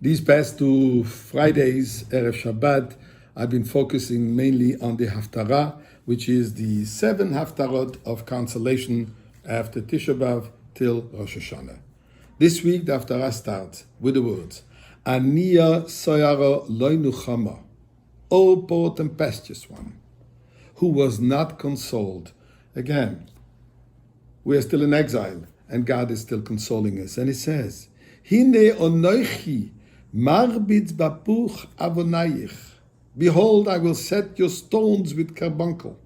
These past 2 Fridays, Erev Shabbat, I've been focusing mainly on the Haftarah, which is the 7 Haftarot of consolation after Tisha B'Av till Rosh Hashanah. This week, the Haftarah starts with the words, Aniya Soyara Loi Nuchama, O poor tempestuous one, who was not consoled. Again, we are still in exile, and God is still consoling us. And He says, Hine onoichi marbitz bapuch avonayich. Behold, I will set your stones with carbuncle.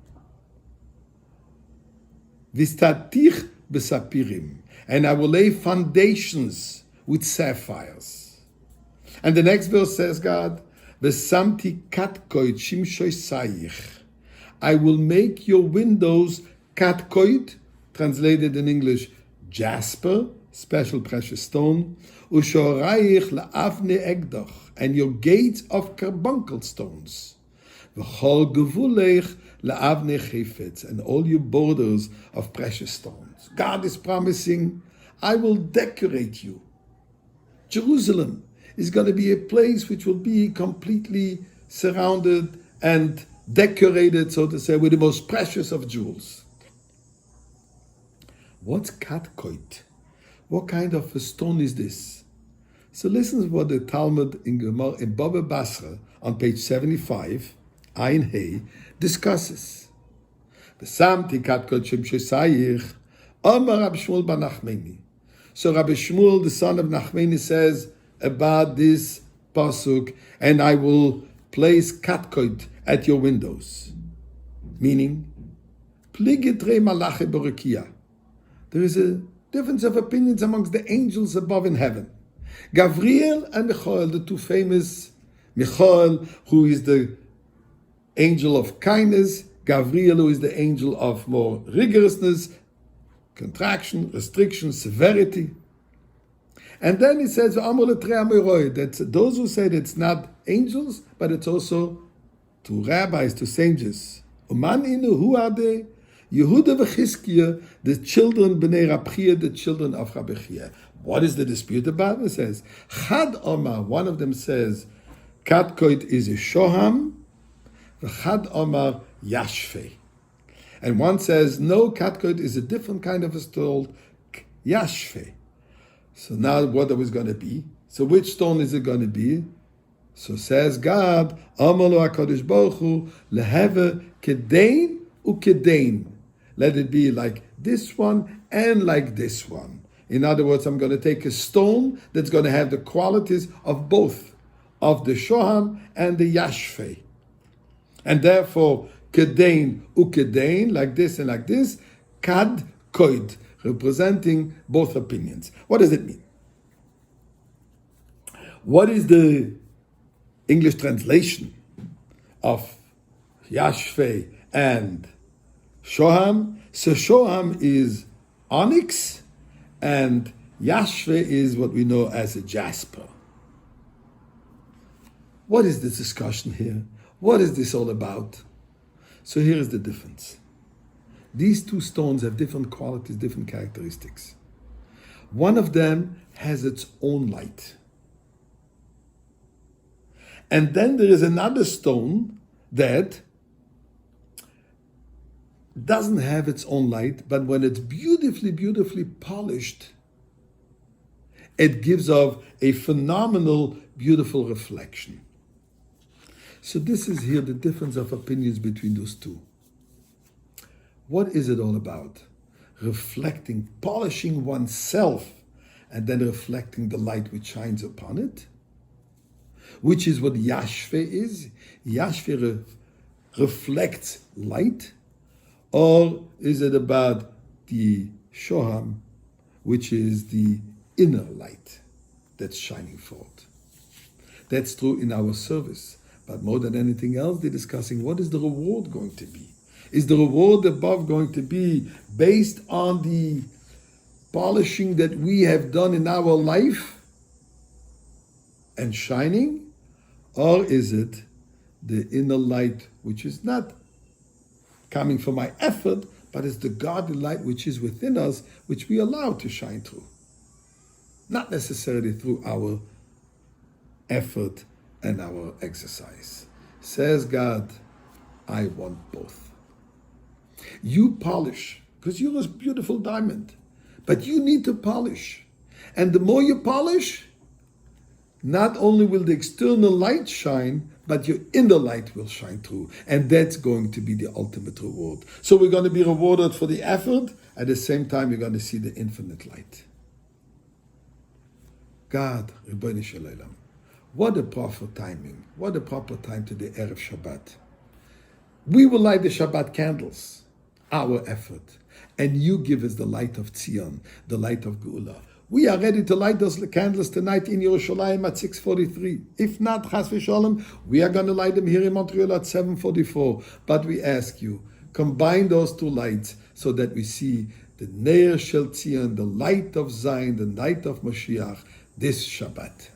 Vistatich besapirim. And I will lay foundations with sapphires. And the next verse says, God, Vesamti katkoit shimshoy sayich. I will make your windows katkoit, translated in English, Jasper, special precious stone, ushorayich laavne egdach, and your gates of carbuncle stones, v'chol gevuleich laavne chefetz, and all your borders of precious stones. God is promising, I will decorate you. Jerusalem is going to be a place which will be completely surrounded and decorated, so to say, with the most precious of jewels. What's katkoit? What kind of a stone is this? So listen to what the Talmud in Baba Basra on page 75, Ayin Hey, discusses. V'samti katkoit shimshei sayich, Amar Rabbi Shmuel bar Nachmani. So Rabbi Shmuel, the son of Nachmani, says about this pasuk, and I will place katkoit at your windows. Meaning, pligitre malache barakia. There is a difference of opinions amongst the angels above in heaven. Gabriel and Michael, the two famous, Michael, who is the angel of kindness, Gabriel, who is the angel of more rigorousness, contraction, restriction, severity. And then he says, that those who say that it's not angels, but it's also to rabbis, to sages. Who are they? Yehuda v'Chizkiah, the children b'nei Rabchia, the children of Rabbi Chia. What is the dispute about? It says, Chad Omar, one of them says, Katkoit is a Shoham, v'Chad Omar Yashfe. And one says, no, Katkoit is a different kind of a stone, Yashfe. So now what are we going to be? So which stone is it going to be? So says God, Amar lo HaKadosh Baruch Hu, leheve kedein ukedein. Let it be like this one and like this one. In other words, I'm going to take a stone that's going to have the qualities of both, of the Shoham and the Yashfe. And therefore, kedein ukedein, like this and like this, kad koid, representing both opinions. What does it mean? What is the English translation of Yashfe and Shoham? So Shoham is onyx, and Yashve is what we know as a jasper. What is this discussion here? What is this all about? So here is the difference. These two stones have different qualities, different characteristics. One of them has its own light. And then there is another stone that doesn't have its own light, but when it's beautifully, beautifully polished, it gives off a phenomenal, beautiful reflection. So this is here the difference of opinions between those two. What is it all about? Reflecting, polishing oneself, and then reflecting the light which shines upon it, which is what Yashve is. Yashve reflects light. Or is it about the Shoham, which is the inner light that's shining forth? That's true in our service. But more than anything else, they're discussing what is the reward going to be? Is the reward above going to be based on the polishing that we have done in our life and shining? Or is it the inner light which is not coming from my effort, but it's the godly light which is within us, which we allow to shine through? Not necessarily through our effort and our exercise. Says God, I want both. You polish, because you're a beautiful diamond, but you need to polish. And the more you polish, not only will the external light shine, but your inner light will shine through. And that's going to be the ultimate reward. So we're going to be rewarded for the effort. At the same time, you're going to see the infinite light. God, Ribono Shel Olam, what a proper timing. What a proper time to the Erev Shabbat. We will light the Shabbat candles, our effort. And you give us the light of Tzion, the light of Geula. We are ready to light those candles tonight in Yerushalayim at 6:43. If not, Chas v'Shalom, we are going to light them here in Montreal at 7:44. But we ask you, combine those two lights so that we see the Neir Shel Tzion, the light of Zion, the light of Mashiach, this Shabbat.